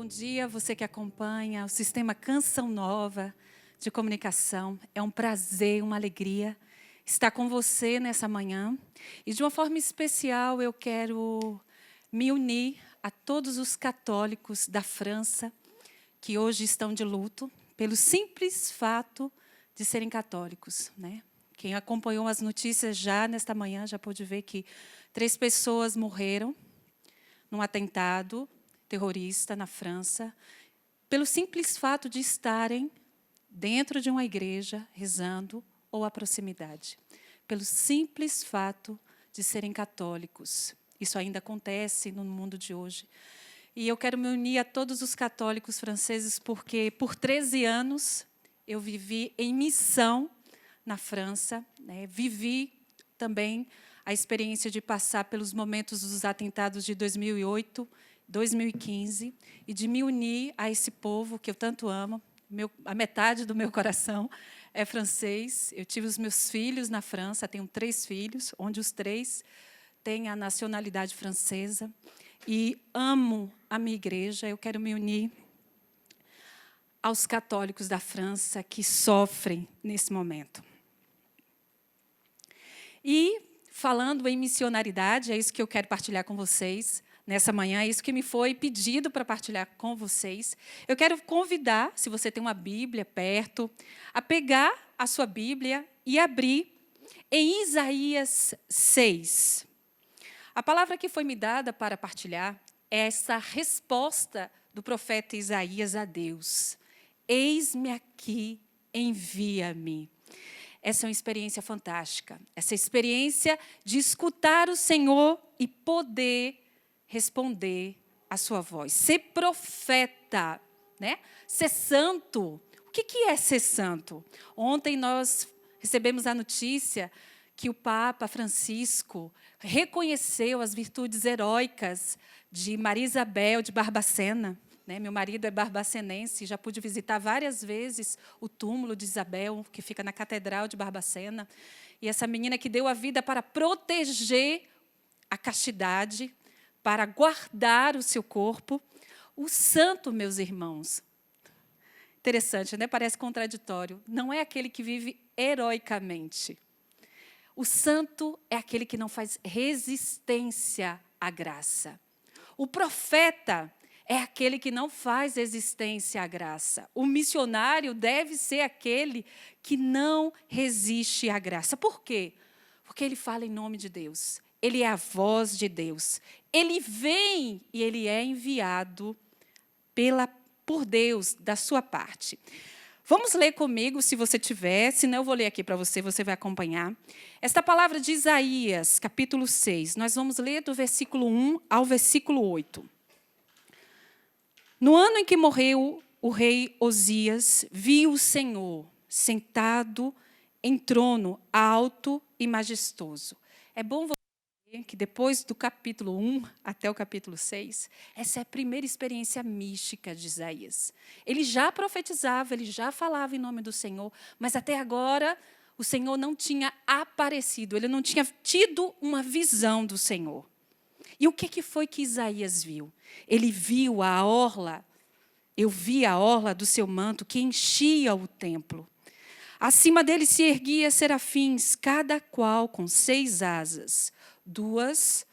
dia, você que acompanha o Sistema Canção Nova de Comunicação. É um prazer, uma alegria estar com você nessa manhã. E de uma forma especial, eu quero me unir a todos os católicos da França que hoje estão de luto pelo simples fato de serem católicos, né? Quem acompanhou as notícias já nesta manhã já pôde ver que 3 pessoas morreram num atentado terrorista na França, pelo simples fato de estarem dentro de uma igreja rezando ou à proximidade. Pelo simples fato de serem católicos. Isso ainda acontece no mundo de hoje. E eu quero me unir a todos os católicos franceses, porque por 13 anos eu vivi em missão na França, né? Vivi também a experiência de passar pelos momentos dos atentados de 2008, 2015, e de me unir a esse povo que eu tanto amo. A metade do meu coração é francês. Eu tive os meus filhos na França, tenho 3 filhos, onde os 3 têm a nacionalidade francesa. E amo a minha igreja. Eu quero me unir aos católicos da França que sofrem nesse momento. E, falando em missionaridade, é isso que eu quero partilhar com vocês nessa manhã, é isso que me foi pedido para partilhar com vocês. Eu quero convidar, se você tem uma Bíblia perto, a pegar a sua Bíblia e abrir em Isaías 6. A palavra que foi me dada para partilhar é essa resposta do profeta Isaías a Deus. Eis-me aqui, envia-me. Essa é uma experiência fantástica. Essa experiência de escutar o Senhor e poder responder à sua voz. Ser profeta, né? Ser santo. O que é ser santo? Ontem nós recebemos a notícia que o Papa Francisco reconheceu as virtudes heróicas de Maria Isabel de Barbacena. Né? Meu marido é barbacenense, já pude visitar várias vezes o túmulo de Isabel, que fica na Catedral de Barbacena. E essa menina que deu a vida para proteger a castidade, para guardar o seu corpo. O santo, meus irmãos, interessante, né? Parece contraditório. Não é aquele que vive heroicamente. O santo é aquele que não faz resistência à graça. O profeta é aquele que não faz resistência à graça. O missionário deve ser aquele que não resiste à graça. Por quê? Porque ele fala em nome de Deus. Ele é a voz de Deus. Ele vem e ele é enviado por Deus, da sua parte. Vamos ler comigo, se você tiver, senão eu vou ler aqui para você, você vai acompanhar. Esta palavra de Isaías, capítulo 6, nós vamos ler do versículo 1 ao versículo 8. No ano em que morreu o rei Osias, vi o Senhor sentado em trono alto e majestoso. É bom você ver que depois do capítulo 1 até o capítulo 6, essa é a primeira experiência mística de Isaías. Ele já profetizava, ele já falava em nome do Senhor, mas até agora o Senhor não tinha aparecido, ele não tinha tido uma visão do Senhor. E o que foi que Isaías viu? Ele viu a orla, eu vi a orla do seu manto que enchia o templo. Acima dele se erguia serafins, cada qual com 6 asas. 2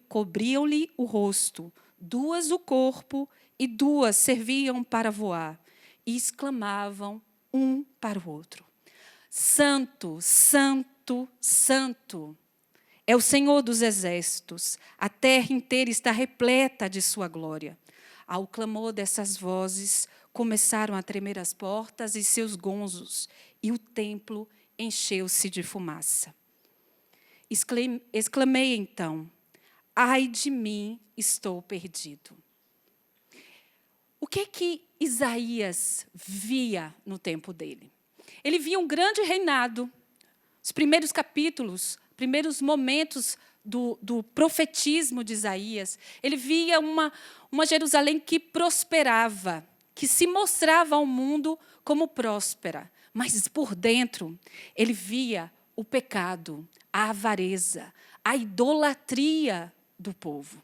cobriam-lhe o rosto, 2 o corpo e 2 serviam para voar. E exclamavam um para o outro: Santo, Santo, Santo. É o Senhor dos exércitos, a terra inteira está repleta de sua glória. Ao clamor dessas vozes, começaram a tremer as portas e seus gonzos, e o templo encheu-se de fumaça. Exclamei então: ai de mim, estou perdido. O que Isaías via no tempo dele? Ele via um grande reinado. Os primeiros capítulos, primeiros momentos do profetismo de Isaías, ele via uma Jerusalém que prosperava, que se mostrava ao mundo como próspera. Mas por dentro, ele via o pecado, a avareza, a idolatria do povo.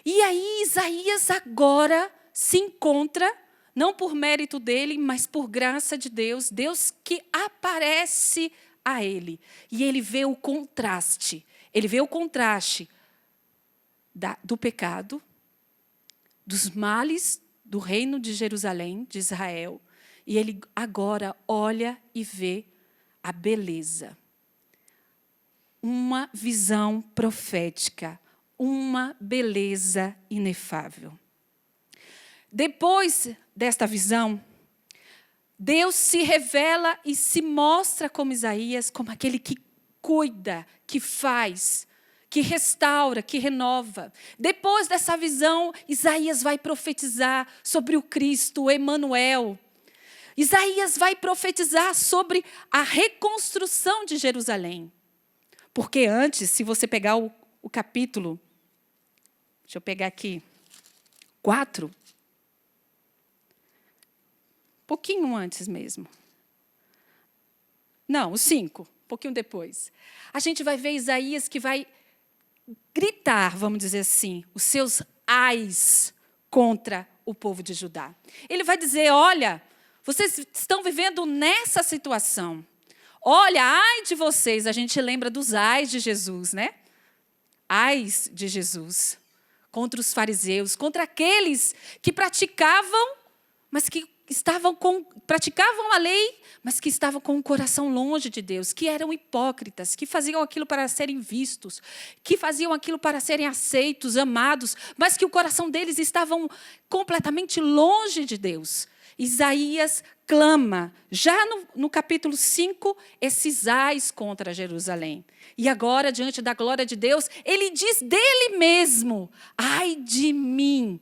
E aí Isaías agora se encontra, não por mérito dele, mas por graça de Deus, Deus que aparece a ele. E ele vê o contraste. Ele vê o contraste do pecado, dos males do reino de Jerusalém, de Israel. E ele agora olha e vê a beleza. Uma visão profética, uma beleza inefável. Depois desta visão, Deus se revela e se mostra como Isaías, como aquele que cuida, que faz, que restaura, que renova. Depois dessa visão, Isaías vai profetizar sobre o Cristo, o Emanuel. Isaías vai profetizar sobre a reconstrução de Jerusalém. Porque antes, se você pegar o capítulo, deixa eu pegar aqui, 4, pouquinho antes mesmo. Não, o 5, um pouquinho depois. A gente vai ver Isaías que vai gritar, vamos dizer assim, os seus ais contra o povo de Judá. Ele vai dizer, olha, vocês estão vivendo nessa situação. Olha, ai de vocês, a gente lembra dos ais de Jesus, né? Ais de Jesus, contra os fariseus, contra aqueles que praticavam, mas que praticavam a lei, mas que estavam com o coração longe de Deus, que eram hipócritas, que faziam aquilo para serem vistos, que faziam aquilo para serem aceitos, amados, mas que o coração deles estava completamente longe de Deus. Isaías clama, já no capítulo 5, esses ais contra Jerusalém. E agora, diante da glória de Deus, ele diz dele mesmo, ai de mim,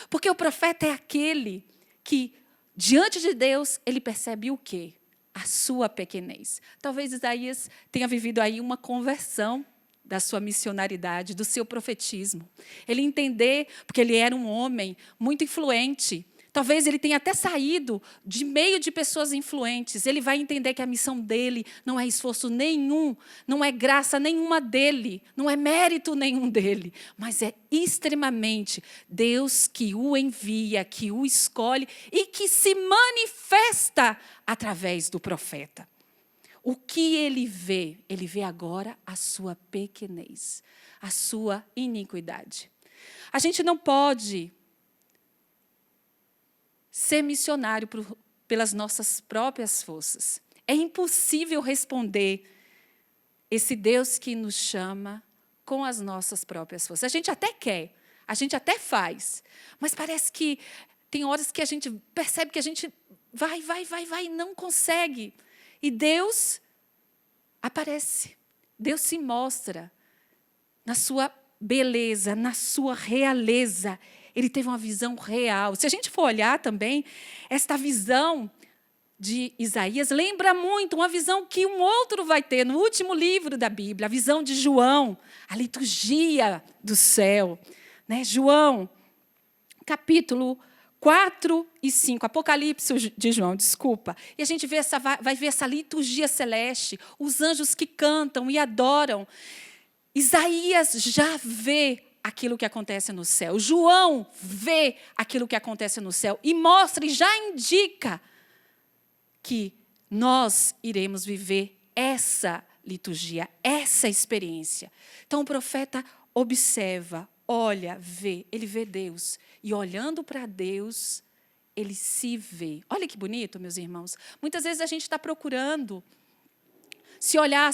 porque o profeta é aquele que, diante de Deus, ele percebe o quê? A sua pequenez. Talvez Isaías tenha vivido aí uma conversão da sua missionaridade, do seu profetismo. Ele entender, porque ele era um homem muito influente. Talvez ele tenha até saído de meio de pessoas influentes. Ele vai entender que a missão dele não é esforço nenhum, não é graça nenhuma dele, não é mérito nenhum dele, mas é extremamente Deus que o envia, que o escolhe e que se manifesta através do profeta. O que ele vê? Ele vê agora a sua pequenez, a sua iniquidade. A gente não pode ser missionário pelas nossas próprias forças. É impossível responder esse Deus que nos chama com as nossas próprias forças. A gente até quer, a gente até faz, mas parece que tem horas que a gente percebe que a gente vai e não consegue. E Deus aparece, Deus se mostra na sua beleza, na sua realeza. Ele teve uma visão real. Se a gente for olhar também, esta visão de Isaías lembra muito uma visão que um outro vai ter no último livro da Bíblia, a visão de João, a liturgia do céu. Né? João, capítulo 4 e 5, Apocalipse de João, desculpa. E a gente vai ver essa liturgia celeste, os anjos que cantam e adoram. Isaías já vê aquilo que acontece no céu. João vê aquilo que acontece no céu e mostra e já indica que nós iremos viver essa liturgia, essa experiência. Então o profeta observa, olha, vê, ele vê Deus. E olhando para Deus, ele se vê. Olha que bonito, meus irmãos. Muitas vezes a gente está procurando se olhar.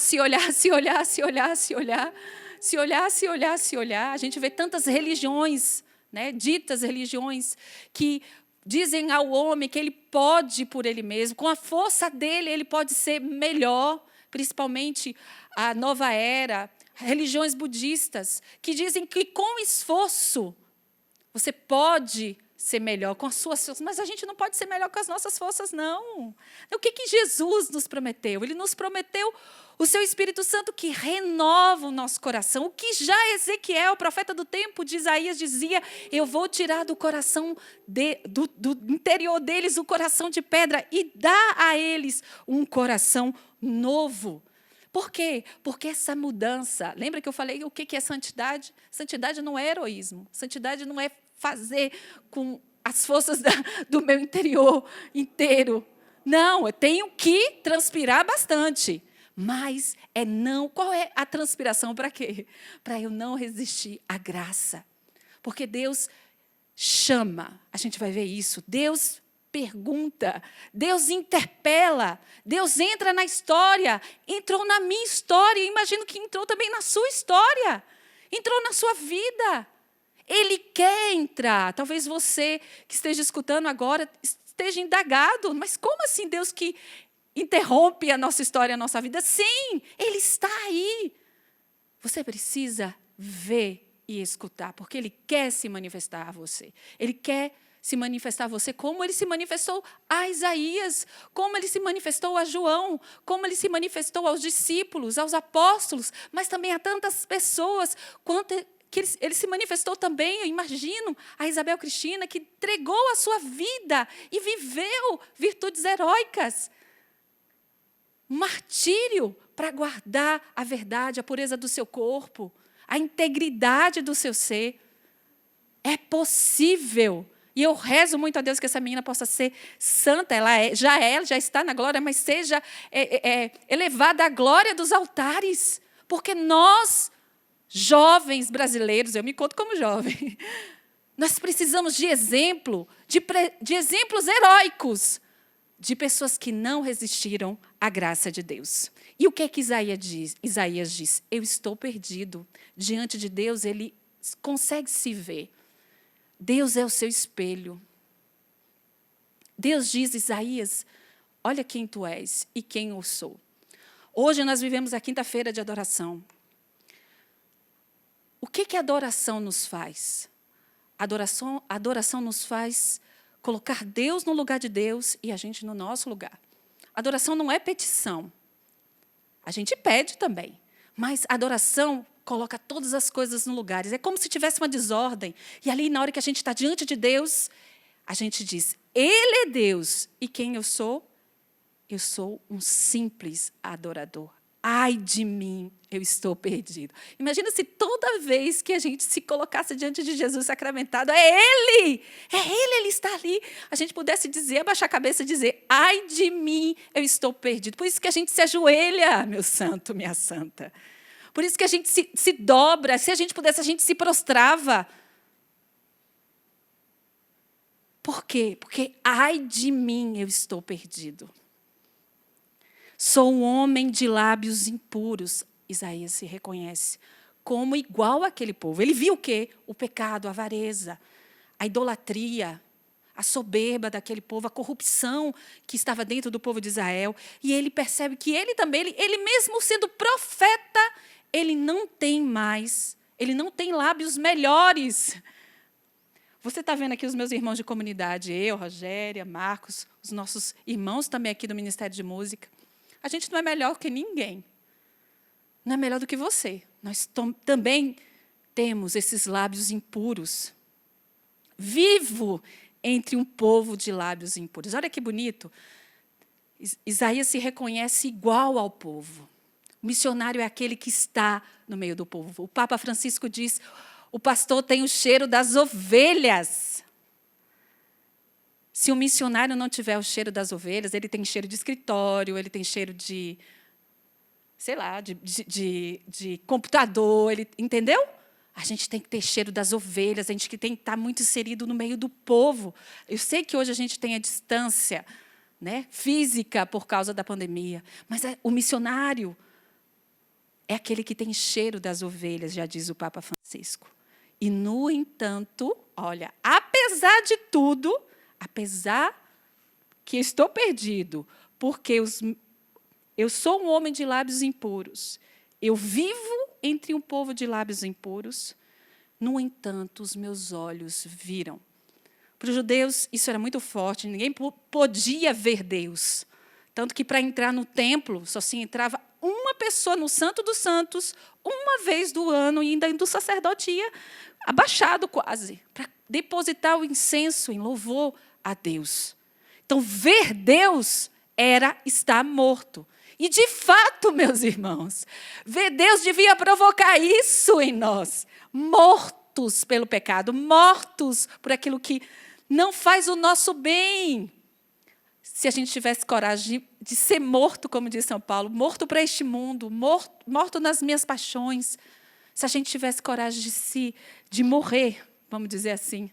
A gente vê tantas religiões, né, ditas religiões, que dizem ao homem que ele pode por ele mesmo, com a força dele ele pode ser melhor, principalmente a nova era, religiões budistas, que dizem que com esforço você pode ser melhor com as suas forças, mas a gente não pode ser melhor com as nossas forças, não. O que Jesus nos prometeu? Ele nos prometeu o seu Espírito Santo que renova o nosso coração. O que já Ezequiel, profeta do tempo de Isaías, dizia, eu vou tirar do coração, do interior deles o coração de pedra e dar a eles um coração novo. Por quê? Porque essa mudança, lembra que eu falei o que é santidade? Santidade não é heroísmo, santidade não é fazer com as forças do meu interior inteiro. Não, eu tenho que transpirar bastante. Mas não. Qual é a transpiração para quê? Para eu não resistir à graça. Porque Deus chama, a gente vai ver isso. Deus pergunta, Deus interpela, Deus entra na história, entrou na minha história, imagino que entrou também na sua história, entrou na sua vida. Ele quer entrar. Talvez você que esteja escutando agora esteja indagado, mas como assim Deus que interrompe a nossa história, a nossa vida? Sim, Ele está aí. Você precisa ver e escutar, porque Ele quer se manifestar a você. Ele quer se manifestar a você como Ele se manifestou a Isaías, como Ele se manifestou a João, como Ele se manifestou aos discípulos, aos apóstolos, mas também a tantas pessoas, quanto que ele se manifestou também, eu imagino, a Isabel Cristina, que entregou a sua vida e viveu virtudes heróicas. Um martírio para guardar a verdade, a pureza do seu corpo, a integridade do seu ser. É possível. E eu rezo muito a Deus que essa menina possa ser santa. Ela já está na glória, mas seja elevada à glória dos altares. Porque nós, jovens brasileiros, eu me conto como jovem, nós precisamos de exemplo, de exemplos heróicos, de pessoas que não resistiram à graça de Deus. E o que é que Isaías diz? Eu estou perdido. Diante de Deus, ele consegue se ver. Deus é o seu espelho. Deus diz, Isaías, olha quem tu és e quem eu sou. Hoje nós vivemos a quinta-feira de adoração. O que a adoração nos faz? A adoração nos faz colocar Deus no lugar de Deus e a gente no nosso lugar. A adoração não é petição. A gente pede também. Mas a adoração coloca todas as coisas no lugar. É como se tivesse uma desordem. E ali, na hora que a gente está diante de Deus, a gente diz, Ele é Deus. E quem eu sou? Eu sou um simples adorador. Ai de mim, eu estou perdido. Imagina se toda vez que a gente se colocasse diante de Jesus sacramentado, Ele está ali. A gente pudesse dizer, abaixar a cabeça e dizer, ai de mim, eu estou perdido. Por isso que a gente se ajoelha, meu santo, minha santa. Por isso que a gente se dobra. Se a gente pudesse, a gente se prostrava. Por quê? Porque, ai de mim, eu estou perdido. Sou um homem de lábios impuros. Isaías se reconhece como igual àquele povo. Ele viu o quê? O pecado, a avareza, a idolatria, a soberba daquele povo, a corrupção que estava dentro do povo de Israel. E ele percebe que ele também, ele mesmo sendo profeta, ele não tem lábios melhores. Você está vendo aqui os meus irmãos de comunidade, eu, Rogéria, Marcos, os nossos irmãos também aqui do Ministério de Música. A gente não é melhor que ninguém. Não é melhor do que você. Nós também temos esses lábios impuros. Vivo entre um povo de lábios impuros. Olha que bonito. Isaías se reconhece igual ao povo. O missionário é aquele que está no meio do povo. O Papa Francisco diz, o pastor tem o cheiro das ovelhas. Se o missionário não tiver o cheiro das ovelhas, ele tem cheiro de escritório, ele tem cheiro de, sei lá, de computador, entendeu? A gente tem que ter cheiro das ovelhas, a gente tem que estar muito inserido no meio do povo. Eu sei que hoje a gente tem a distância, né, física por causa da pandemia, mas o missionário é aquele que tem cheiro das ovelhas, já diz o Papa Francisco. E, no entanto, olha, apesar de tudo, apesar que estou perdido, porque eu sou um homem de lábios impuros, eu vivo entre um povo de lábios impuros, no entanto, os meus olhos viram. Para os judeus, isso era muito forte, ninguém podia ver Deus. Tanto que, para entrar no templo, só se entrava uma pessoa no Santo dos Santos, uma vez do ano, e ainda o sacerdote ia abaixado quase, para depositar o incenso em louvor a Deus. Então, ver Deus era estar morto. E, de fato, meus irmãos, ver Deus devia provocar isso em nós. Morto. mortos pelo pecado, mortos por aquilo que não faz o nosso bem. Se a gente tivesse coragem de ser morto, como diz São Paulo, morto para este mundo, morto nas minhas paixões, se a gente tivesse coragem de morrer, vamos dizer assim,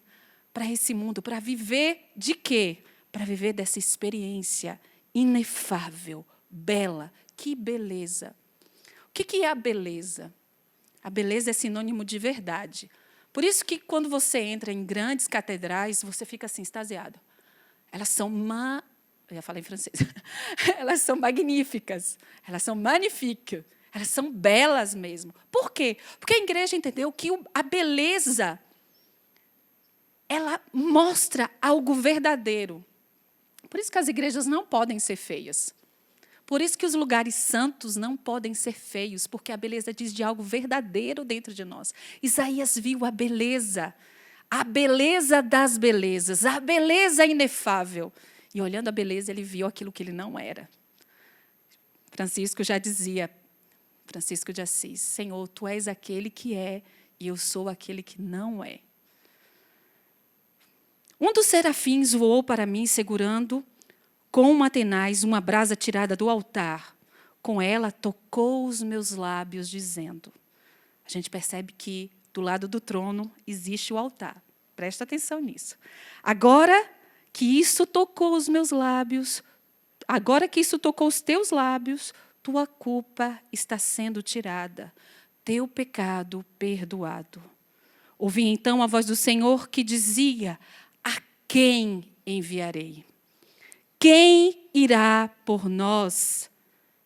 para esse mundo, para viver de quê? Para viver dessa experiência inefável, bela. Que beleza! O que é a beleza? A beleza é sinônimo de verdade. Por isso que, quando você entra em grandes catedrais, você fica assim, extasiado. Elas são eu já falei em francês. Elas são magníficas, elas são magnifiques, elas são belas mesmo. Por quê? Porque a igreja entendeu que a beleza, ela mostra algo verdadeiro. Por isso que as igrejas não podem ser feias. Por isso que os lugares santos não podem ser feios, porque a beleza diz de algo verdadeiro dentro de nós. Isaías viu a beleza das belezas, a beleza inefável. E olhando a beleza, ele viu aquilo que ele não era. Francisco já dizia, Francisco de Assis, Senhor, Tu és aquele que é, e eu sou aquele que não é. Um dos serafins voou para mim, segurando com uma tenaz uma brasa tirada do altar. Com ela tocou os meus lábios, dizendo... A gente percebe que do lado do trono existe o altar. Presta atenção nisso. Agora que isso tocou os meus lábios, agora que isso tocou os teus lábios, tua culpa está sendo tirada, teu pecado perdoado. Ouvi então a voz do Senhor que dizia, a quem enviarei? Quem irá por nós?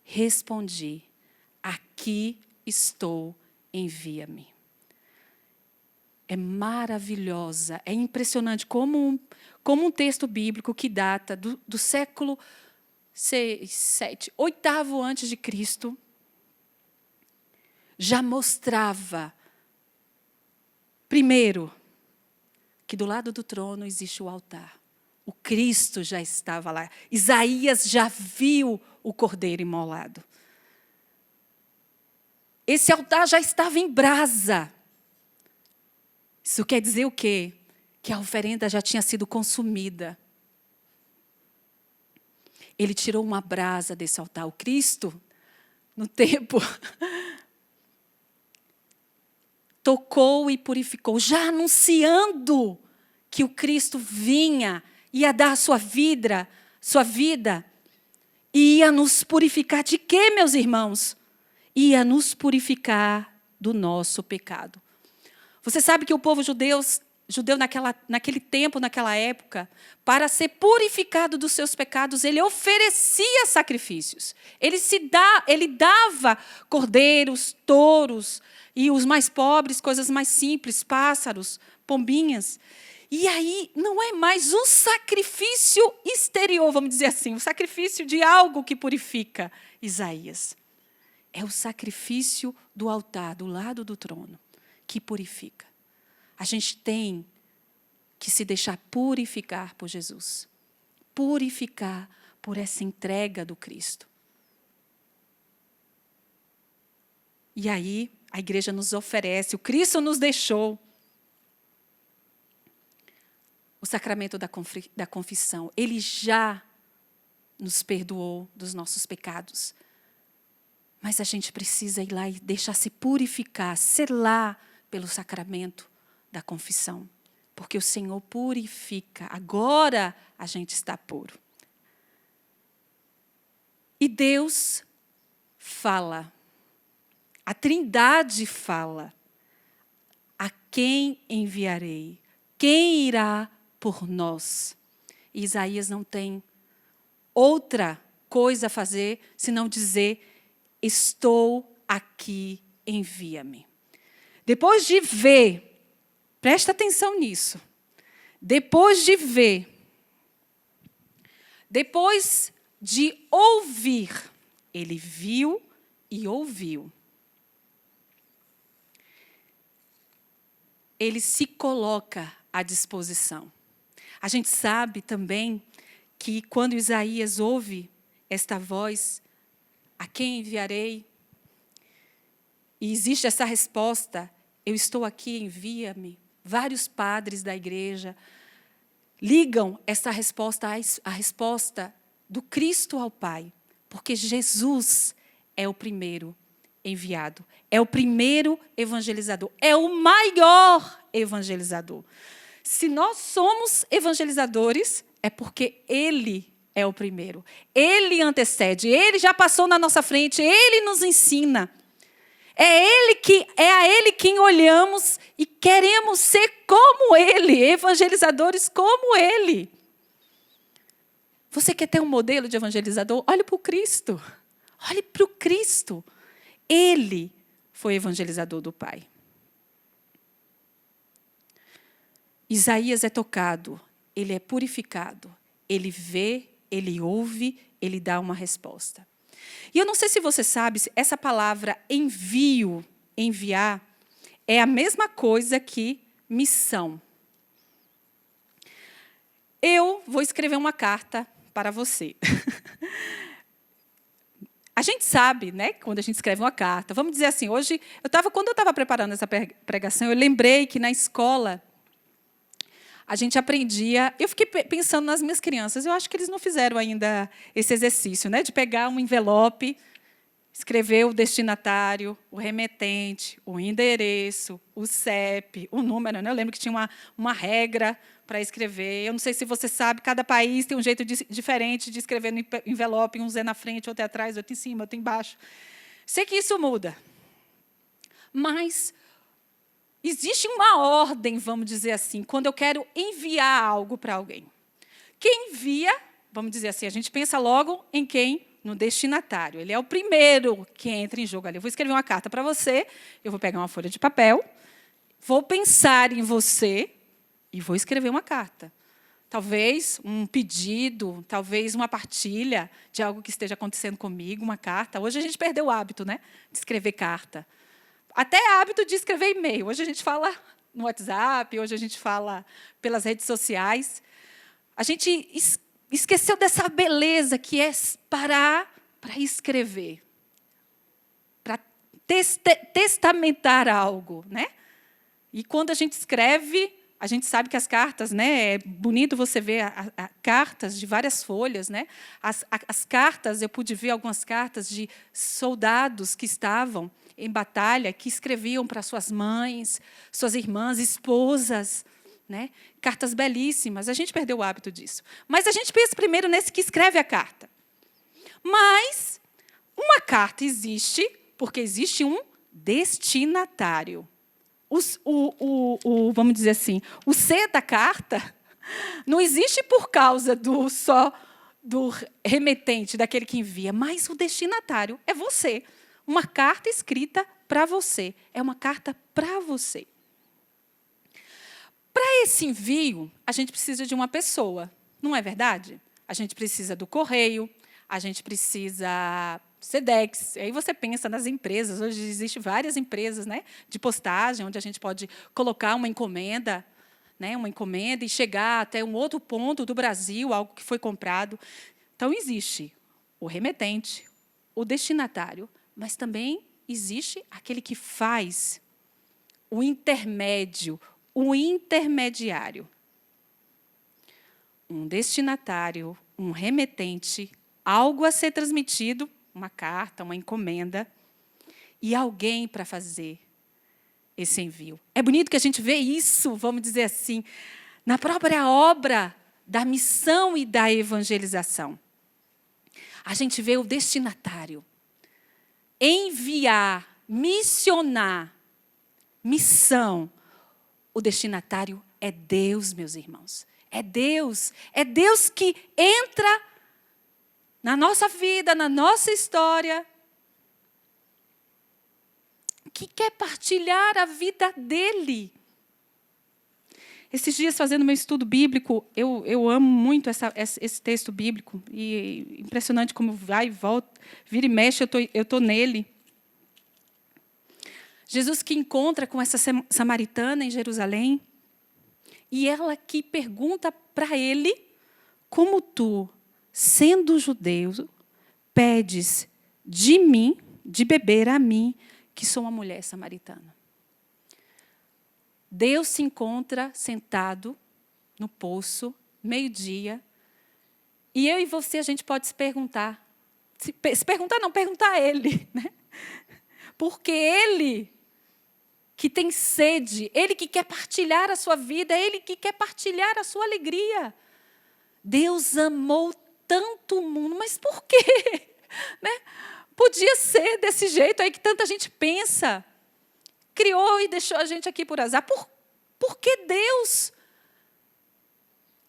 Respondi, aqui estou, envia-me. É maravilhosa, é impressionante como um texto bíblico que data do século 7, 8º antes de Cristo, já mostrava, primeiro, que do lado do trono existe o altar. O Cristo já estava lá. Isaías já viu o cordeiro imolado. Esse altar já estava em brasa. Isso quer dizer o quê? Que a oferenda já tinha sido consumida. Ele tirou uma brasa desse altar. O Cristo, no tempo, tocou e purificou, já anunciando que o Cristo vinha, ia dar a sua vida, e ia nos purificar de quê, meus irmãos? Ia nos purificar do nosso pecado. Você sabe que o povo judeu naquele tempo, naquela época, para ser purificado dos seus pecados, ele oferecia sacrifícios. Ele dava cordeiros, touros, e os mais pobres, coisas mais simples, pássaros, pombinhas. E aí não é mais um sacrifício exterior, vamos dizer assim, o sacrifício de algo que purifica, Isaías. É o sacrifício do altar, do lado do trono, que purifica. A gente tem que se deixar purificar por Jesus. Purificar por essa entrega do Cristo. E aí, a igreja nos oferece, o Cristo nos deixou o sacramento da confissão. Ele já nos perdoou dos nossos pecados. Mas a gente precisa ir lá e deixar se purificar, selar pelo sacramento da confissão. Porque o Senhor purifica. Agora a gente está puro. E Deus fala. A Trindade fala. A quem enviarei? Quem irá por nós? E Isaías não tem outra coisa a fazer senão dizer: estou aqui, envia-me. Depois de ver, presta atenção nisso. Depois de ver, depois de ouvir, ele viu e ouviu. Ele se coloca à disposição. A gente sabe também que quando Isaías ouve esta voz, a quem enviarei? E existe essa resposta, eu estou aqui, envia-me. Vários padres da igreja ligam essa resposta à resposta do Cristo ao Pai, porque Jesus é o primeiro enviado, é o primeiro evangelizador, é o maior evangelizador. Se nós somos evangelizadores, é porque Ele é o primeiro. Ele antecede, Ele já passou na nossa frente, Ele nos ensina. É a Ele quem olhamos e queremos ser como Ele, evangelizadores como Ele. Você quer ter um modelo de evangelizador? Olhe para o Cristo. Olhe para o Cristo. Ele foi evangelizador do Pai. Isaías é tocado, ele é purificado, ele vê, ele ouve, ele dá uma resposta. E eu não sei se você sabe, essa palavra envio, enviar, é a mesma coisa que missão. Eu vou escrever uma carta para você. A gente sabe, né, quando a gente escreve uma carta. Vamos dizer assim, hoje, quando eu estava preparando essa pregação, eu lembrei que na escola a gente aprendia. Eu fiquei pensando nas minhas crianças. Eu acho que eles não fizeram ainda esse exercício, né, de pegar um envelope, escrever o destinatário, o remetente, o endereço, o CEP, o número. Né? Eu lembro que tinha uma regra para escrever. Eu não sei se você sabe, cada país tem um jeito diferente de escrever no envelope. Uns é na frente, outro é atrás, outro em cima, outro embaixo. Sei que isso muda. Mas existe uma ordem, vamos dizer assim, quando eu quero enviar algo para alguém. Quem envia, vamos dizer assim, a gente pensa logo em quem? No destinatário. Ele é o primeiro que entra em jogo ali. Eu vou escrever uma carta para você, eu vou pegar uma folha de papel, vou pensar em você e vou escrever uma carta. Talvez um pedido, talvez uma partilha de algo que esteja acontecendo comigo, uma carta. Hoje a gente perdeu o hábito, né, de escrever carta. Até hábito de escrever e-mail. Hoje a gente fala no WhatsApp, hoje a gente fala pelas redes sociais. A gente esqueceu dessa beleza que é parar para escrever, para testamentar algo, né? E quando a gente escreve, a gente sabe que as cartas, né? É bonito você ver cartas de várias folhas, né? As cartas, eu pude ver algumas cartas de soldados que estavam em batalha, que escreviam para suas mães, suas irmãs, esposas, né? Cartas belíssimas. A gente perdeu o hábito disso. Mas a gente pensa primeiro nesse que escreve a carta. Mas uma carta existe porque existe um destinatário. Vamos dizer assim, o C da carta não existe por causa do remetente, daquele que envia, mas o destinatário é você. Uma carta escrita para você. É uma carta para você. Para esse envio, a gente precisa de uma pessoa, não é verdade? A gente precisa do correio, a gente precisa Sedex. Aí você pensa nas empresas. Hoje existem várias empresas, né, de postagem, onde a gente pode colocar uma encomenda, né, e chegar até um outro ponto do Brasil, algo que foi comprado. Então, existe o remetente, o destinatário, mas também existe aquele que faz o intermédio, o intermediário. Um destinatário, um remetente, algo a ser transmitido, uma carta, uma encomenda, e alguém para fazer esse envio. É bonito que a gente vê isso, vamos dizer assim, na própria obra da missão e da evangelização. A gente vê o destinatário. Enviar, missionar, missão. O destinatário é Deus, meus irmãos. É Deus que entra na nossa vida, na nossa história, que quer partilhar a vida dele. Esses dias, fazendo meu estudo bíblico, eu amo muito esse texto bíblico, e impressionante como vai e volta, vira e mexe, eu estou nele. Jesus que encontra com essa samaritana em Jerusalém, e ela que pergunta para ele, como tu, sendo judeu, pedes de mim, de beber a mim, que sou uma mulher samaritana. Deus se encontra sentado no poço, meio-dia, e eu e você, a gente pode se perguntar. Se perguntar não, perguntar a Ele. Né? Porque Ele que tem sede, Ele que quer partilhar a sua vida, Ele que quer partilhar a sua alegria. Deus amou tanto o mundo, mas por quê? Né? Podia ser desse jeito aí que tanta gente pensa. Criou e deixou a gente aqui por azar. Por que Deus,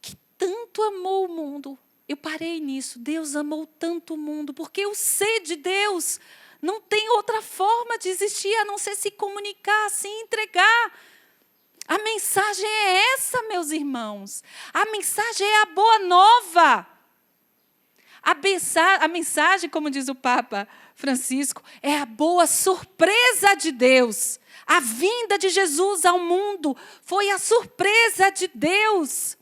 que tanto amou o mundo? Eu parei nisso. Deus amou tanto o mundo, porque o ser de Deus não tem outra forma de existir, a não ser se comunicar, se entregar. A mensagem é essa, meus irmãos. A mensagem é a boa nova. A mensagem, como diz o Papa Francisco, é a boa surpresa de Deus. A vinda de Jesus ao mundo foi a surpresa de Deus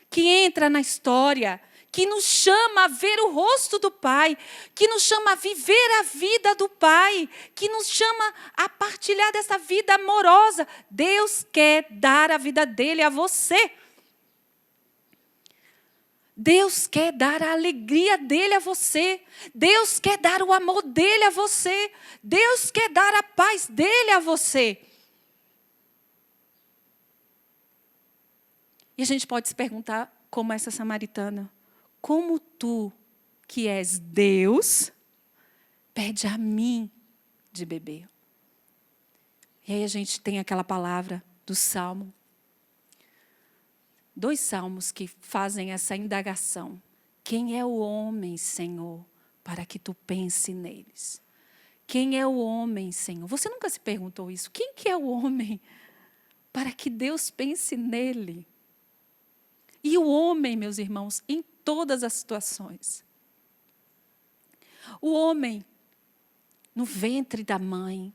que entra na história, que nos chama a ver o rosto do Pai, que nos chama a viver a vida do Pai, que nos chama a partilhar dessa vida amorosa. Deus quer dar a vida dele a você. Deus quer dar a alegria dele a você. Deus quer dar o amor dele a você. Deus quer dar a paz dele a você. E a gente pode se perguntar, como essa samaritana, como tu, que és Deus, pede a mim de beber? E aí a gente tem aquela palavra do Salmo. 2 salmos que fazem essa indagação. Quem é o homem, Senhor, para que tu pense neles? Quem é o homem, Senhor? Você nunca se perguntou isso? Quem que é o homem para que Deus pense nele? E o homem, meus irmãos, em todas as situações. O homem, no ventre da mãe,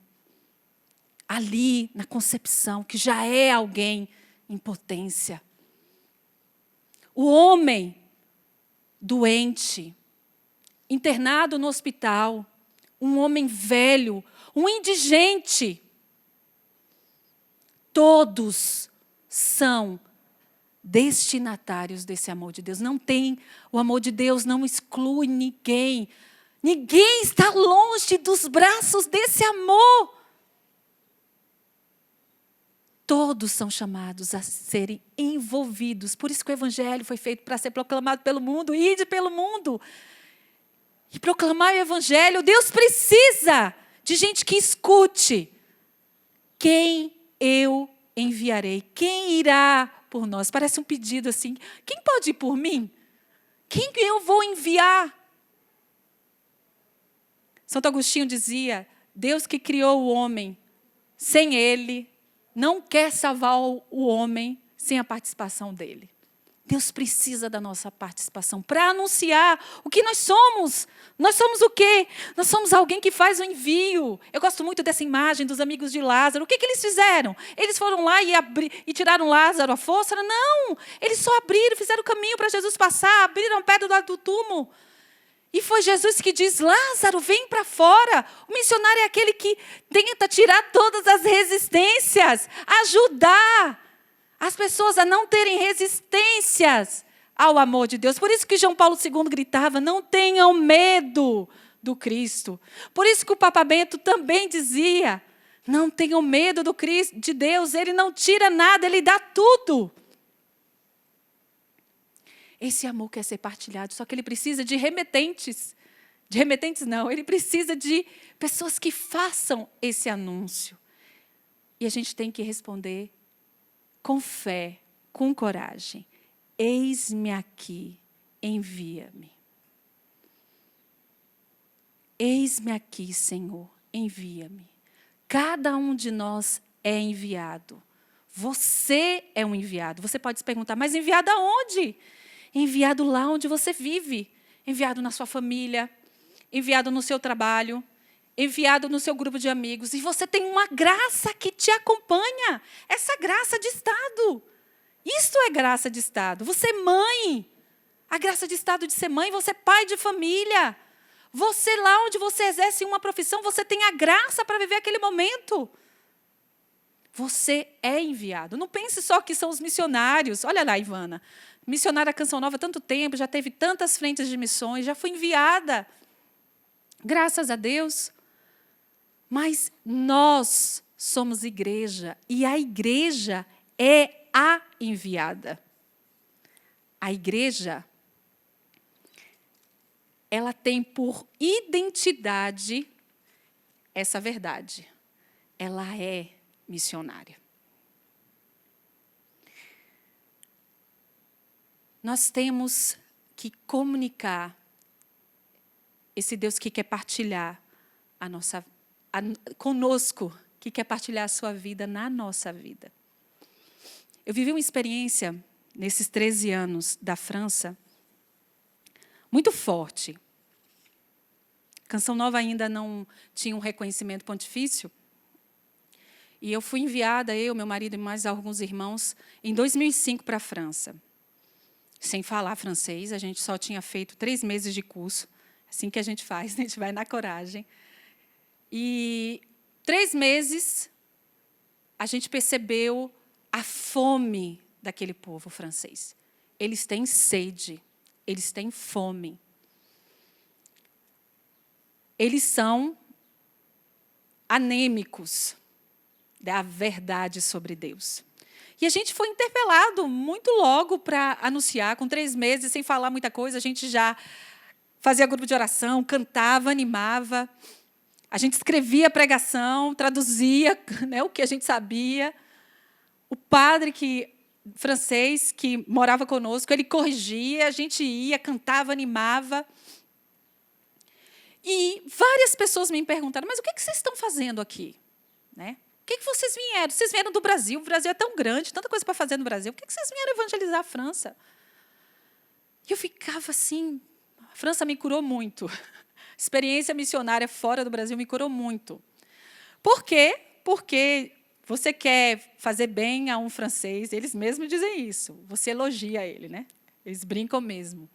ali na concepção, que já é alguém em potência. O homem doente, internado no hospital, um homem velho, um indigente. Todos são destinatários desse amor de Deus. Não tem, o amor de Deus não exclui ninguém. Ninguém está longe dos braços desse amor. Todos são chamados a serem envolvidos. Por isso que o Evangelho foi feito para ser proclamado pelo mundo. Ide pelo mundo e proclamar o Evangelho. Deus precisa de gente que escute. Quem eu enviarei? Quem irá por nós? Parece um pedido assim. Quem pode ir por mim? Quem eu vou enviar? Santo Agostinho dizia, Deus que criou o homem, sem ele, não quer salvar o homem sem a participação dele. Deus precisa da nossa participação para anunciar o que nós somos. Nós somos o quê? Nós somos alguém que faz o envio. Eu gosto muito dessa imagem dos amigos de Lázaro. O que eles fizeram? Eles foram lá e tiraram Lázaro à força? Não! Eles só abriram, fizeram o caminho para Jesus passar, abriram a pedra do lado do túmulo. E foi Jesus que diz, Lázaro, vem para fora. O missionário é aquele que tenta tirar todas as resistências, ajudar as pessoas a não terem resistências ao amor de Deus. Por isso que João Paulo II gritava, não tenham medo do Cristo. Por isso que o Papa Bento também dizia, não tenham medo do Cristo, de Deus, Ele não tira nada, Ele dá tudo. Esse amor quer ser partilhado, só que ele precisa de remetentes. De remetentes não, ele precisa de pessoas que façam esse anúncio. E a gente tem que responder com fé, com coragem. Eis-me aqui, envia-me. Eis-me aqui, Senhor, envia-me. Cada um de nós é enviado. Você é um enviado. Você pode se perguntar, mas enviado aonde? Enviado lá onde você vive. Enviado na sua família, enviado no seu trabalho, enviado no seu grupo de amigos. E você tem uma graça que te acompanha. Essa graça de Estado. Isso é graça de Estado. Você é mãe. A graça de Estado de ser mãe. Você é pai de família. Você lá onde você exerce uma profissão, você tem a graça para viver aquele momento. Você é enviado. Não pense só que são os missionários. Olha lá, Ivana. Missionária Canção Nova há tanto tempo, já teve tantas frentes de missões, já foi enviada. Graças a Deus. Mas nós somos igreja. E a igreja é a enviada. A igreja, ela tem por identidade essa verdade. Ela é missionária. Nós temos que comunicar esse Deus que quer partilhar conosco, que quer partilhar a sua vida na nossa vida. Eu vivi uma experiência, nesses 13 anos da França, muito forte. Canção Nova ainda não tinha um reconhecimento pontifício. E eu fui enviada, eu, meu marido e mais alguns irmãos, em 2005 para a França. Sem falar francês, a gente só tinha feito 3 meses de curso. Assim que a gente faz, a gente vai na coragem. E 3 meses, a gente percebeu a fome daquele povo francês. Eles têm sede, eles têm fome. Eles são anêmicos da verdade sobre Deus. E a gente foi interpelado muito logo para anunciar, com 3 meses, sem falar muita coisa, a gente já fazia grupo de oração, cantava, animava. A gente escrevia a pregação, traduzia, né, o que a gente sabia. O padre francês que morava conosco, ele corrigia, a gente ia, cantava, animava. E várias pessoas me perguntaram, mas o que vocês estão fazendo aqui? Né? Por que vocês vieram? Vocês vieram do Brasil, o Brasil é tão grande, tanta coisa para fazer no Brasil. Por que vocês vieram evangelizar a França? E eu ficava assim, a França me curou muito. Experiência missionária fora do Brasil me curou muito. Por quê? Porque você quer fazer bem a um francês, eles mesmos dizem isso, você elogia ele, né? Eles brincam mesmo.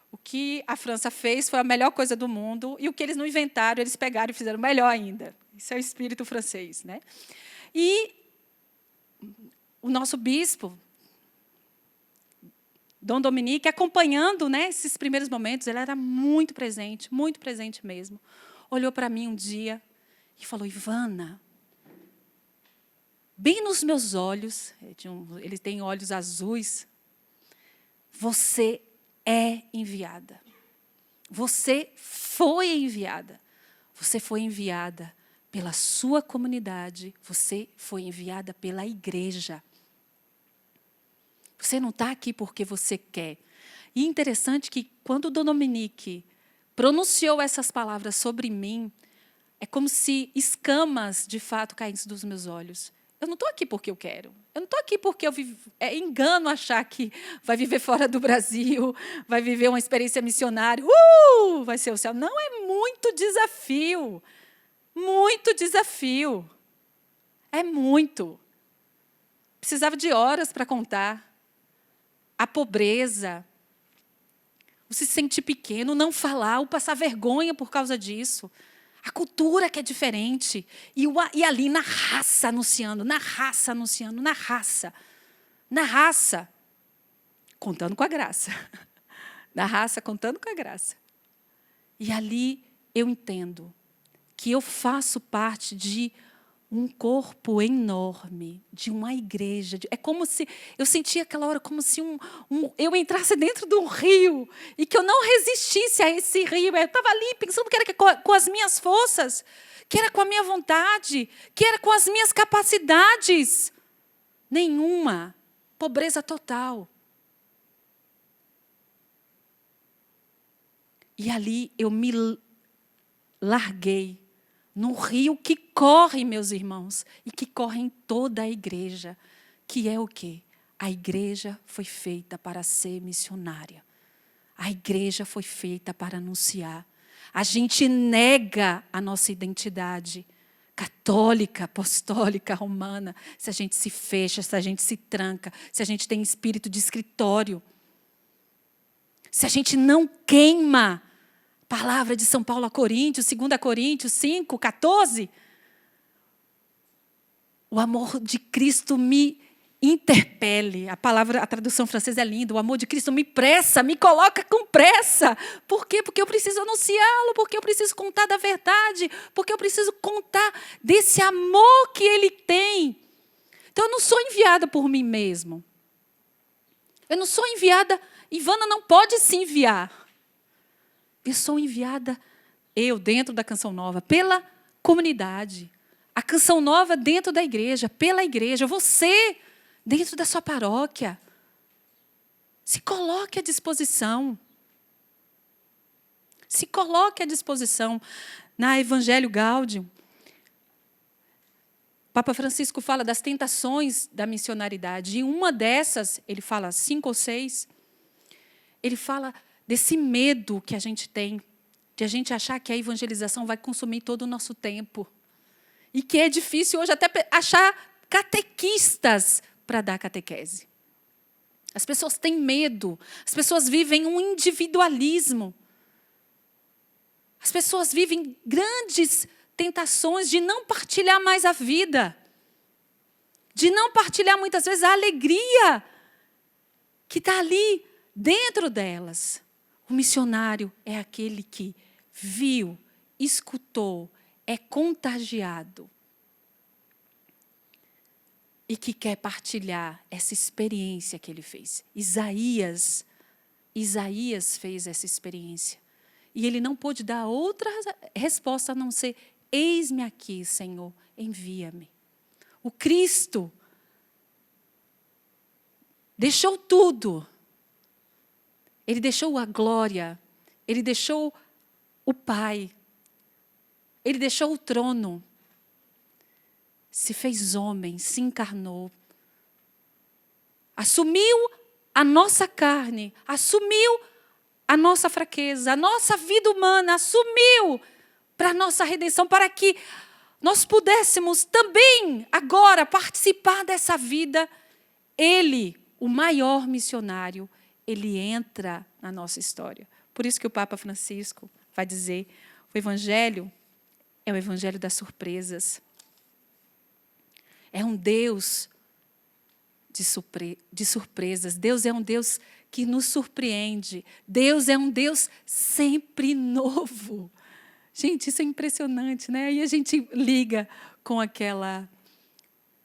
O que a França fez foi a melhor coisa do mundo, e o que eles não inventaram, eles pegaram e fizeram melhor ainda. Isso é o espírito francês, né? E o nosso bispo, Dom Dominique, acompanhando, né, esses primeiros momentos, ele era muito presente mesmo. Olhou para mim um dia e falou, Ivana, bem nos meus olhos, ele tem olhos azuis, você é enviada. Você foi enviada. Você foi enviada pela sua comunidade, você foi enviada pela igreja. Você não está aqui porque você quer. E interessante que, quando o Dom Dominique pronunciou essas palavras sobre mim, é como se escamas, de fato, caíssem dos meus olhos. Eu não estou aqui porque eu quero. Eu não estou aqui porque é engano achar que vai viver fora do Brasil, vai viver uma experiência missionária, vai ser o céu. Não, é muito desafio. Muito desafio. É muito. Precisava de horas para contar. A pobreza, o se sentir pequeno, não falar, o passar vergonha por causa disso. A cultura que é diferente. E ali na raça anunciando, na raça, contando com a graça. Na raça, contando com a graça. E ali eu entendo que eu faço parte de um corpo enorme, de uma igreja. É como se, eu sentia aquela hora como se eu entrasse dentro de um rio e que eu não resistisse a esse rio. Eu estava ali pensando que era com as minhas forças, que era com a minha vontade, que era com as minhas capacidades. Nenhuma. Pobreza total. E ali eu me larguei num rio que corre, meus irmãos, e que corre em toda a igreja, que é o quê? A igreja foi feita para ser missionária. A igreja foi feita para anunciar. A gente nega a nossa identidade católica, apostólica, romana, se a gente se fecha, se a gente se tranca, se a gente tem espírito de escritório. Se a gente não queima, palavra de São Paulo a Coríntios, 2 Coríntios 5, 14. O amor de Cristo me interpele. A tradução francesa é linda. O amor de Cristo me pressa, me coloca com pressa. Por quê? Porque eu preciso anunciá-lo, porque eu preciso contar da verdade, porque eu preciso contar desse amor que Ele tem. Então, eu não sou enviada por mim mesmo. Eu não sou enviada. Ivana não pode se enviar. Eu sou enviada, dentro da Canção Nova, pela comunidade. A Canção Nova dentro da igreja, pela igreja. Você, dentro da sua paróquia. Se coloque à disposição. Se coloque à disposição. Na Evangelho Gaudium, Papa Francisco fala das tentações da missionaridade. E uma dessas, ele fala 5 ou 6, ele fala desse medo que a gente tem, de a gente achar que a evangelização vai consumir todo o nosso tempo. E que é difícil hoje até achar catequistas para dar catequese. As pessoas têm medo, as pessoas vivem um individualismo. As pessoas vivem grandes tentações de não partilhar mais a vida, de não partilhar muitas vezes a alegria que está ali dentro delas. O missionário é aquele que viu, escutou, é contagiado e que quer partilhar essa experiência que ele fez. Isaías fez essa experiência. E ele não pôde dar outra resposta a não ser: eis-me aqui, Senhor, envia-me. O Cristo deixou tudo. Ele deixou a glória, ele deixou o Pai, ele deixou o trono, se fez homem, se encarnou, assumiu a nossa carne, assumiu a nossa fraqueza, a nossa vida humana, assumiu para a nossa redenção, para que nós pudéssemos também agora participar dessa vida. Ele, o maior missionário, ele entra na nossa história. Por isso que o Papa Francisco vai dizer: o Evangelho é o Evangelho das surpresas. É um Deus de surpresas. Deus é um Deus que nos surpreende. Deus é um Deus sempre novo. Gente, isso é impressionante, né? Aí a gente liga com aquela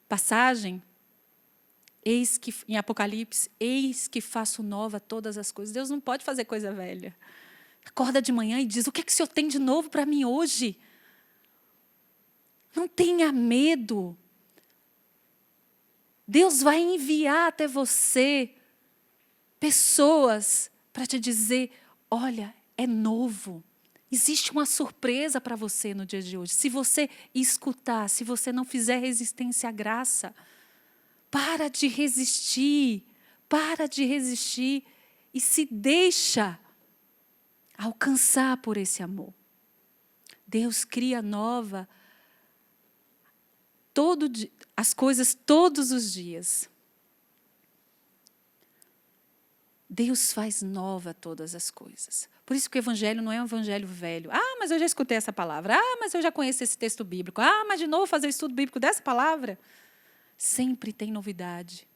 passagem, em Apocalipse, eis que faço nova todas as coisas. Deus não pode fazer coisa velha. Acorda de manhã e diz: o que é que o Senhor tem de novo para mim hoje? Não tenha medo. Deus vai enviar até você pessoas para te dizer: olha, é novo. Existe uma surpresa para você no dia de hoje. Se você escutar, se você não fizer resistência à graça, para de resistir e se deixa alcançar por esse amor. Deus cria nova as coisas todos os dias. Deus faz nova todas as coisas. Por isso que o Evangelho não é um Evangelho velho. Ah, mas eu já escutei essa palavra. Ah, mas eu já conheço esse texto bíblico. Ah, mas de novo fazer o estudo bíblico dessa palavra. Sempre tem novidade.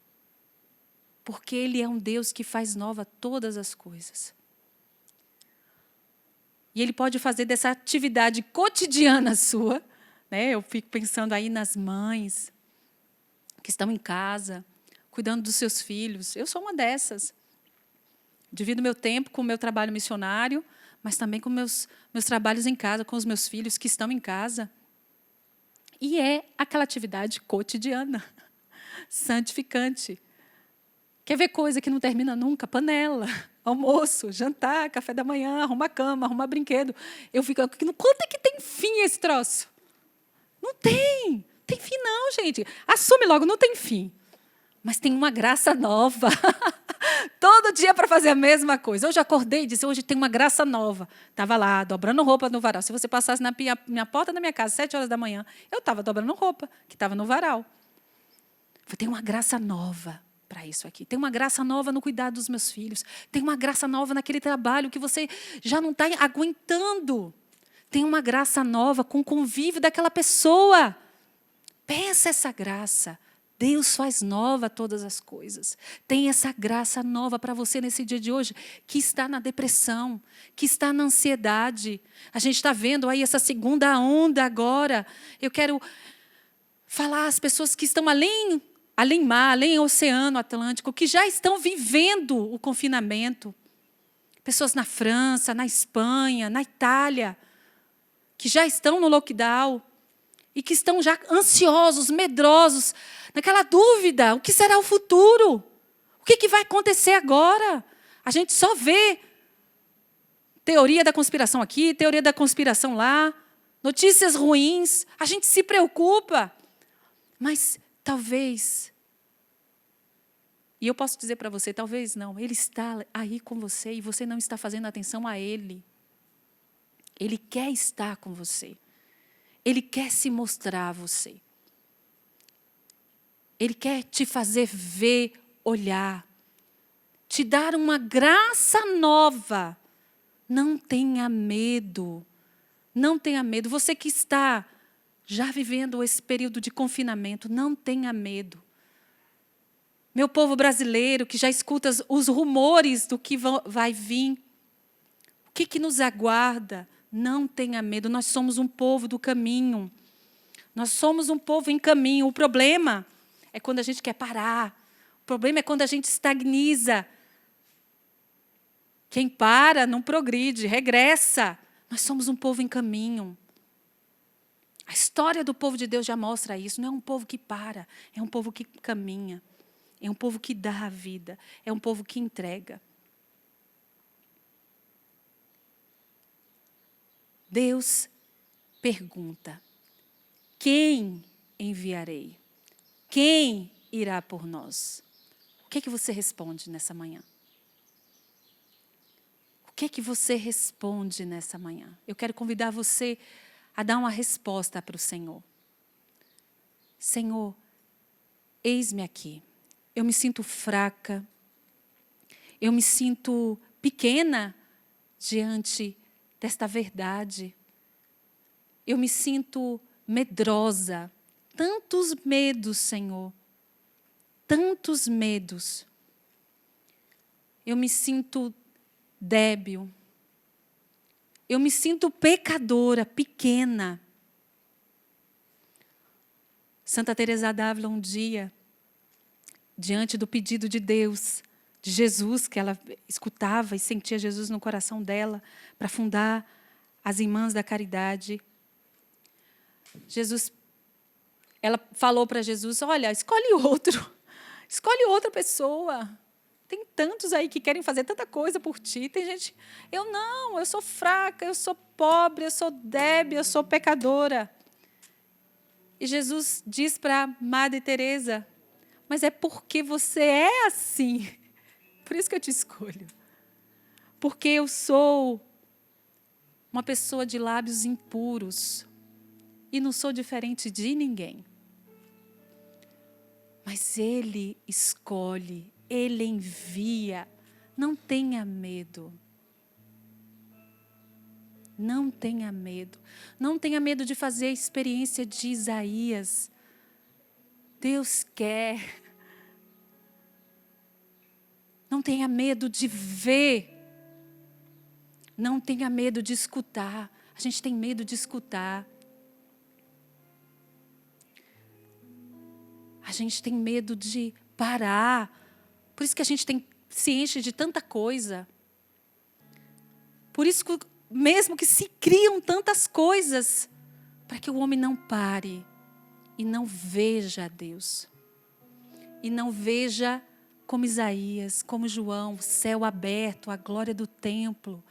Porque Ele é um Deus que faz nova todas as coisas. E Ele pode fazer dessa atividade cotidiana sua, né? Eu fico pensando aí nas mães que estão em casa, cuidando dos seus filhos. Eu sou uma dessas. Divido meu tempo com o meu trabalho missionário, mas também com meus trabalhos em casa, com os meus filhos que estão em casa. E é aquela atividade cotidiana, santificante. Quer ver coisa que não termina nunca? Panela, almoço, jantar, café da manhã, arrumar cama, arrumar brinquedo. Eu fico: quanto é que tem fim esse troço? Não tem. Tem fim não, gente. Assume logo, não tem fim. Mas tem uma graça nova. Todo dia para fazer a mesma coisa. Hoje acordei e disse: hoje tem uma graça nova. Estava lá, dobrando roupa no varal. Se você passasse na porta da minha casa, 7 horas da manhã, eu estava dobrando roupa, que estava no varal. Tem uma graça nova para isso aqui. Tem uma graça nova no cuidado dos meus filhos. Tem uma graça nova naquele trabalho que você já não está aguentando. Tem uma graça nova com o convívio daquela pessoa. Peça essa graça. Deus faz nova todas as coisas. Tem essa graça nova para você nesse dia de hoje, que está na depressão, que está na ansiedade. A gente está vendo aí essa segunda onda agora. Eu quero falar às pessoas que estão além mar, além oceano Atlântico, que já estão vivendo o confinamento. Pessoas na França, na Espanha, na Itália, que já estão no lockdown e que estão já ansiosos, medrosos, naquela dúvida, o que será o futuro? O que vai acontecer agora? A gente só vê teoria da conspiração aqui, teoria da conspiração lá, notícias ruins, a gente se preocupa. Mas talvez, e eu posso dizer para você, talvez não, Ele está aí com você e você não está fazendo atenção a Ele. Ele quer estar com você. Ele quer se mostrar a você. Ele quer te fazer ver, olhar, te dar uma graça nova. Não tenha medo. Não tenha medo. Você que está já vivendo esse período de confinamento, não tenha medo. Meu povo brasileiro que já escuta os rumores do que vai vir, o que nos aguarda, não tenha medo. Nós somos um povo do caminho. Nós somos um povo em caminho. O problema é quando a gente quer parar. O problema é quando a gente estagniza. Quem para não progride, regressa. Nós somos um povo em caminho. A história do povo de Deus já mostra isso. Não é um povo que para, é um povo que caminha. É um povo que dá a vida. É um povo que entrega. Deus pergunta: quem enviarei? Quem irá por nós? O que você responde nessa manhã? O que você responde nessa manhã? Eu quero convidar você a dar uma resposta para o Senhor. Senhor, eis-me aqui. Eu me sinto fraca. Eu me sinto pequena diante desta verdade. Eu me sinto medrosa. Tantos medos, Senhor. Tantos medos. Eu me sinto débil. Eu me sinto pecadora, pequena. Santa Teresa d'Ávila, um dia, diante do pedido de Deus, de Jesus, que ela escutava e sentia Jesus no coração dela, para fundar as Irmãs da Caridade, ela falou para Jesus: olha, escolhe outra pessoa. Tem tantos aí que querem fazer tanta coisa por ti. Tem gente, eu sou fraca, eu sou pobre, eu sou débil, eu sou pecadora. E Jesus diz para Madre Teresa: mas é porque você é assim. Por isso que eu te escolho. Porque eu sou uma pessoa de lábios impuros. E não sou diferente de ninguém. Mas Ele escolhe, Ele envia. Não tenha medo. Não tenha medo. Não tenha medo de fazer a experiência de Isaías. Deus quer. Não tenha medo de ver. Não tenha medo de escutar. A gente tem medo de escutar. A gente tem medo de parar. Por isso que a gente se enche de tanta coisa. Por isso que, mesmo que se criam tantas coisas, para que o homem não pare e não veja a Deus. E não veja como Isaías, como João, o céu aberto, a glória do templo,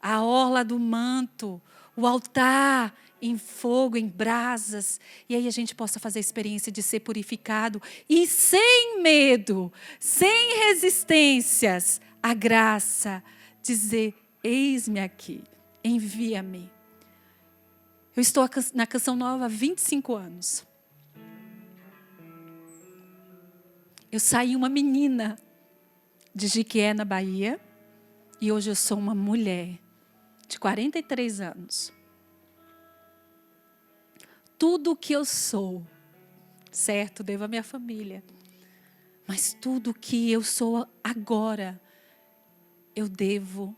a orla do manto, o altar em fogo, em brasas. E aí a gente possa fazer a experiência de ser purificado e sem medo, sem resistências, a graça, dizer: eis-me aqui, envia-me. Eu estou na Canção Nova há 25 anos. Eu saí uma menina de Jiquié, na Bahia, e hoje eu sou uma mulher de 43 anos. Tudo o que eu sou certo, devo à minha família. Mas tudo que eu sou agora, eu devo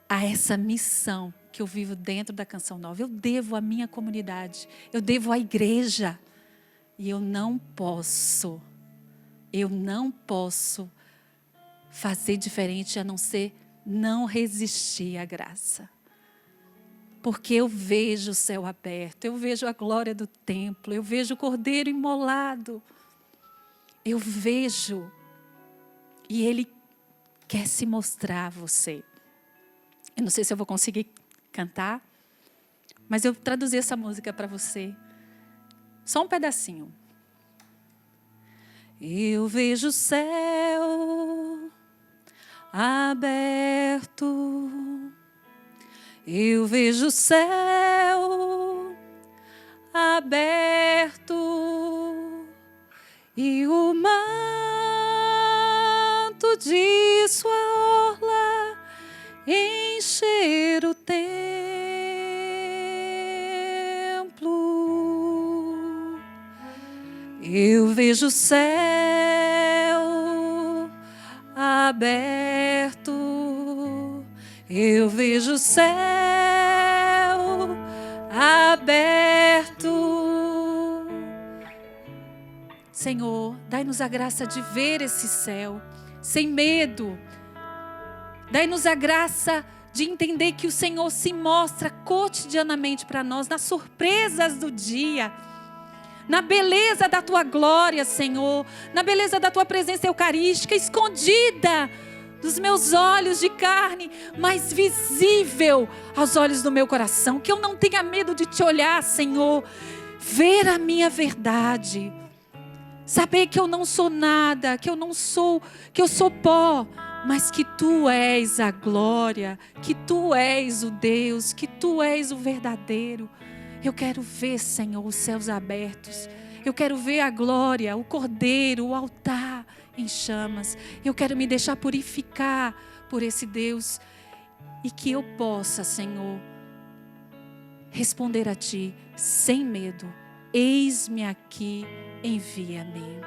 a essa missão que eu vivo dentro da Canção Nova. Eu devo à minha comunidade, eu devo à igreja. E eu não posso fazer diferente a não ser não resistir à graça. Porque eu vejo o céu aberto, eu vejo a glória do templo, eu vejo o cordeiro imolado. Eu vejo, e Ele quer se mostrar a você. Eu não sei se eu vou conseguir cantar, mas eu traduzi essa música para você. Só um pedacinho. Eu vejo o céu aberto, eu vejo o céu aberto e o manto de sua orla encher o templo. Eu vejo o céu aberto, eu vejo o céu aberto. Senhor, dai-nos a graça de ver esse céu sem medo. Dai-nos a graça de entender que o Senhor se mostra cotidianamente para nós, nas surpresas do dia, na beleza da Tua glória, Senhor, na beleza da Tua presença eucarística, escondida dos meus olhos de carne, mas visível aos olhos do meu coração. Que eu não tenha medo de Te olhar, Senhor, ver a minha verdade, saber que eu não sou nada, que eu sou pó, mas que Tu és a glória, que Tu és o Deus, que Tu és o verdadeiro. Eu quero ver, Senhor, os céus abertos. Eu quero ver a glória, o cordeiro, o altar em chamas. Eu quero me deixar purificar por esse Deus. E que eu possa, Senhor, responder a Ti sem medo. Eis-me aqui, envia-me.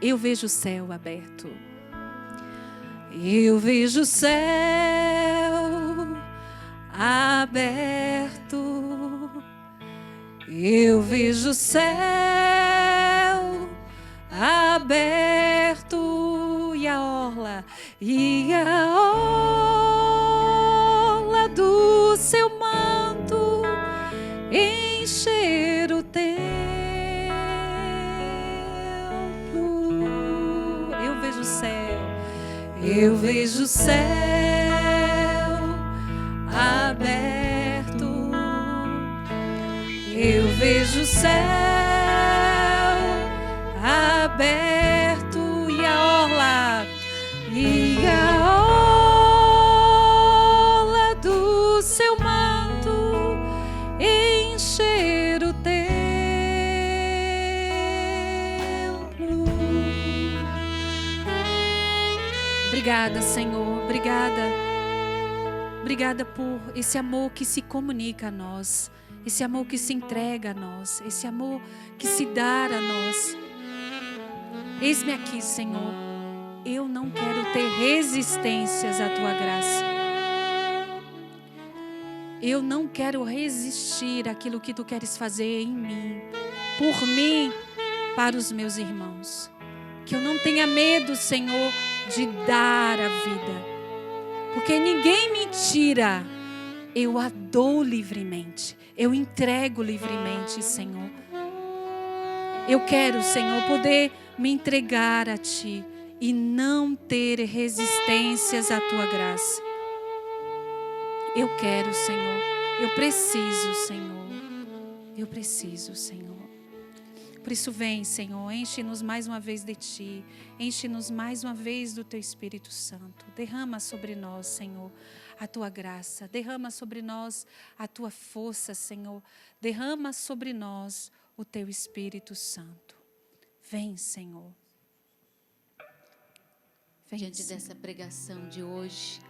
Eu vejo o céu aberto. Eu vejo o céu aberto, eu vejo o céu aberto e a orla do seu manto encher o templo. Eu vejo o céu, eu vejo o céu aberto, eu vejo o céu aberto e a orla do seu manto encher o templo. Obrigada, Senhor, obrigada por esse amor que se comunica a nós, esse amor que se entrega a nós, esse amor que se dá a nós. Eis-me aqui, Senhor. Eu não quero ter resistências à Tua graça. Eu não quero resistir àquilo que Tu queres fazer em mim, por mim, para os meus irmãos. Que eu não tenha medo, Senhor, de dar a vida. Porque ninguém me tira, eu a dou livremente, eu entrego livremente, Senhor. Eu quero, Senhor, poder me entregar a Ti e não ter resistências à Tua graça. Eu quero, Senhor, eu preciso, Senhor, eu preciso, Senhor. Por isso vem, Senhor, enche-nos mais uma vez de Ti, enche-nos mais uma vez do Teu Espírito Santo. Derrama sobre nós, Senhor, a Tua graça, derrama sobre nós a Tua força, Senhor, derrama sobre nós o Teu Espírito Santo. Vem, Senhor. Vem, Diante Senhor. dessa pregação de hoje,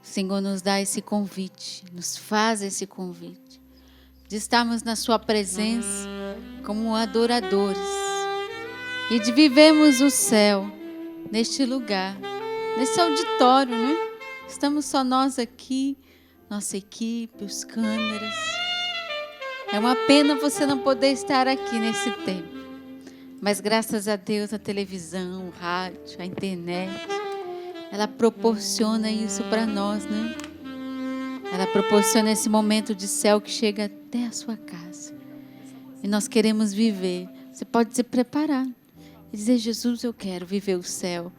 o Senhor nos dá esse convite, nos faz esse convite. de estarmos na sua presença como adoradores e de vivermos o céu neste lugar, nesse auditório, né? Estamos só nós aqui, nossa equipe, os câmeras. É uma pena você não poder estar aqui nesse tempo. Mas graças a Deus, a televisão, o rádio, a internet, ela proporciona isso para nós, né? Ela proporciona esse momento de céu que chega até a sua casa. E nós queremos viver. Você pode se preparar e dizer: Jesus, eu quero viver o céu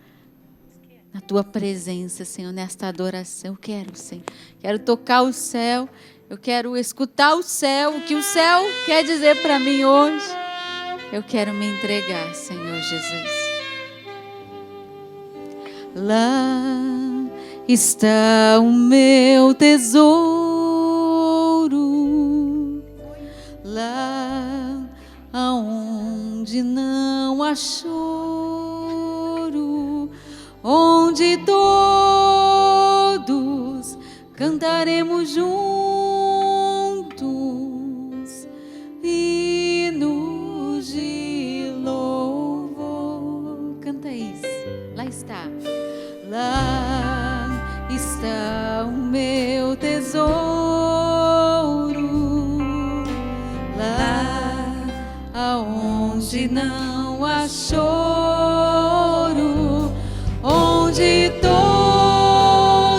na tua presença, Senhor, nesta adoração. Eu quero, Senhor. Quero tocar o céu. Eu quero escutar o céu, o que o céu quer dizer para mim hoje. Eu quero me entregar, Senhor Jesus. Lá está o meu tesouro, lá aonde não há choro, onde todos cantaremos juntos hinos de louvor. Canta isso. Lá está. Lá está o meu tesouro, lá aonde não há choro, onde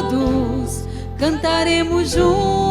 todos cantaremos juntos